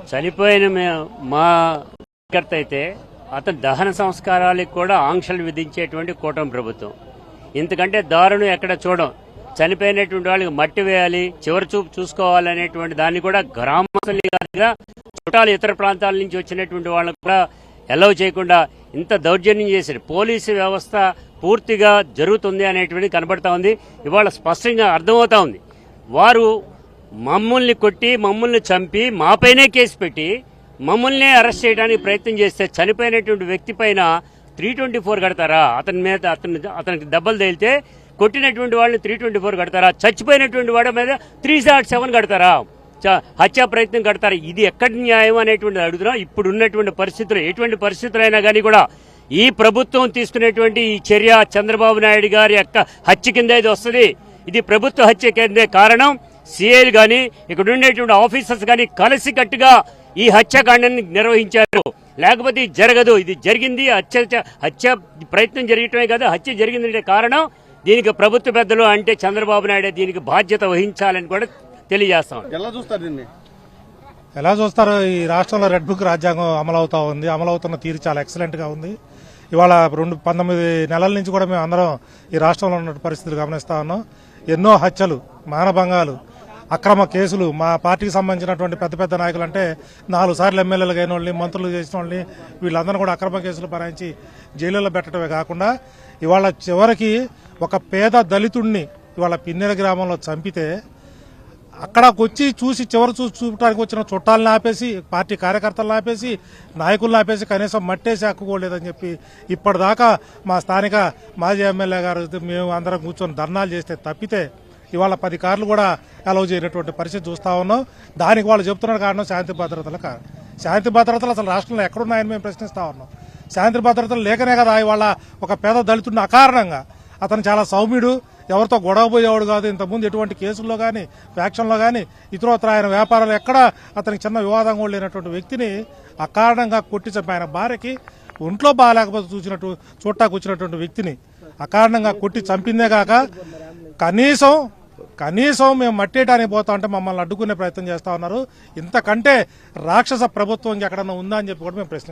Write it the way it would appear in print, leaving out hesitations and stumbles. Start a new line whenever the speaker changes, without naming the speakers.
చనిపోయిన మా కర్త అయితే అతని దహన సంస్కారాలకు కూడా ఆంక్షలు విధించేటువంటి కూటమి ప్రభుత్వం. ఇంతకంటే దారుణం ఎక్కడ చూడం. చనిపోయినటువంటి వాళ్ళకి మట్టి వేయాలి, చివరి చూపు చూసుకోవాలనేటువంటి దాన్ని కూడా గ్రామస్తులుగా చుట్టాలు ఇతర ప్రాంతాల నుంచి వచ్చినటువంటి వాళ్ళకు కూడా అలౌ చేయకుండా ఇంత దౌర్జన్యం చేశారు. పోలీసు వ్యవస్థ పూర్తిగా జరుగుతుంది అనేటువంటిది కనబడతా ఉంది. ఇవాళ స్పష్టంగా అర్థమవుతా ఉంది. వారు మమ్మల్ని కొట్టి మమ్మల్ని చంపి మాపైనే కేసు పెట్టి మమ్మల్నే అరెస్ట్ చేయడానికి ప్రయత్నం చేస్తే చనిపోయినటువంటి వ్యక్తి పైన 324 కడతారా? అతని మీద అతనికి దెబ్బలు తగిలితే కొట్టినటువంటి వాళ్ళని 324 కడతారా? చచ్చిపోయినటువంటి వాడి మీద 307 కడతారా? హత్యా ప్రయత్నం కడతారా? ఇది ఎక్కడి న్యాయం అనేటువంటిది అడుగుతున్నాం. ఇప్పుడు ఉన్నటువంటి పరిస్థితులు, ఎటువంటి పరిస్థితులైనా కానీ కూడా ఈ ప్రభుత్వం తీసుకునేటువంటి ఈ చర్య చంద్రబాబు నాయుడు గారి యొక్క హత్య కింద ఇది వస్తుంది. ఇది ప్రభుత్వ హత్య కిందే. కారణం సిఐలు కానీ ఇక్కడ ఉండేటువంటి ఆఫీసర్స్ కానీ కలిసికట్టుగా ఈ హత్యాకాండాన్ని నిర్వహించారు. లేకపోతే ఇది జరగదు. ఇది జరిగింది, హత్య ప్రయత్నం జరగటమే కాదు, హత్య జరిగిందంటే కారణం దీనికి ప్రభుత్వ పెద్దలు అంటే చంద్రబాబు నాయుడు దీనికి బాధ్యత వహించాలని కూడా తెలియజేస్తాం.
ఎలా చూస్తారు? ఈ రాష్ట్రంలో రెడ్ బుక్ రాజ్యాంగం అమలవుతా ఉంది. అమలవుతున్న తీరు చాలా ఎక్సలెంట్ గా ఉంది. ఇవాళ 19 నెలల నుంచి కూడా మేము అందరం ఈ రాష్ట్రంలో ఉన్న పరిస్థితులు గమనిస్తా ఉన్నాం. ఎన్నో హత్యలు, మానభంగాలు, అక్రమ కేసులు. మా పార్టీకి సంబంధించినటువంటి పెద్ద పెద్ద నాయకులు అంటే 4 సార్లు ఎమ్మెల్యేలు అయిన వాళ్ళని, మంత్రులు చేసిన వాళ్ళని, వీళ్ళందరూ కూడా అక్రమ కేసులు భరాయించి జైలులో పెట్టడమే కాకుండా ఇవాళ చివరికి ఒక పేద దళితుడిని ఇవాళ పిన్నెర గ్రామంలో చంపితే అక్కడికి వచ్చి చూసి చివరి చూపడానికి వచ్చిన చుట్టాలను ఆపేసి, పార్టీ కార్యకర్తలను ఆపేసి, నాయకులను ఆపేసి కనీసం మట్టేసి హక్కుకోలేదని చెప్పి ఇప్పటిదాకా మా స్థానిక మాజీ ఎమ్మెల్యే గారు మేము అందరం కూర్చొని ధర్నాలు చేస్తే తప్పితే ఇవాళ 10 కార్లు కూడా అలౌ చేయనటువంటి పరిస్థితి చూస్తా ఉన్నాం. దానికి వాళ్ళు చెప్తున్న కారణం శాంతి భద్రతల కారణం. శాంతి భద్రతలు అసలు రాష్ట్రంలో ఎక్కడున్నాయని మేము ప్రశ్నిస్తా ఉన్నాం. శాంతి భద్రతలు లేకనే కదా ఇవాళ ఒక పేద దళితుడిని అకారణంగా, అతను చాలా సౌమ్యుడు, ఎవరితో గొడవ పోయేవాడు కాదు, ఇంతకుముందు ఎటువంటి కేసుల్లో కానీ ఫ్యాక్షన్లో కానీ ఇతరత్ర ఆయన వ్యాపారాలు ఎక్కడ అతనికి చిన్న వివాదం కూడా లేనటువంటి వ్యక్తిని అకారణంగా కొట్టి చంపి, ఆయన భార్యకి ఒంట్లో బాగాలేకపోతే చూడటానికి వచ్చినటువంటి వ్యక్తిని అకారణంగా కొట్టి చంపిందే కాక కనీసం మేము మట్టేయడానికి పోతా ఉంటే మమ్మల్ని అడ్డుకునే ప్రయత్నం చేస్తా ఉన్నారు. ఇంతకంటే రాక్షస ప్రభుత్వం ఎక్కడన్నా ఉందా అని చెప్పి కూడా మేము ప్రశ్నిస్తాం.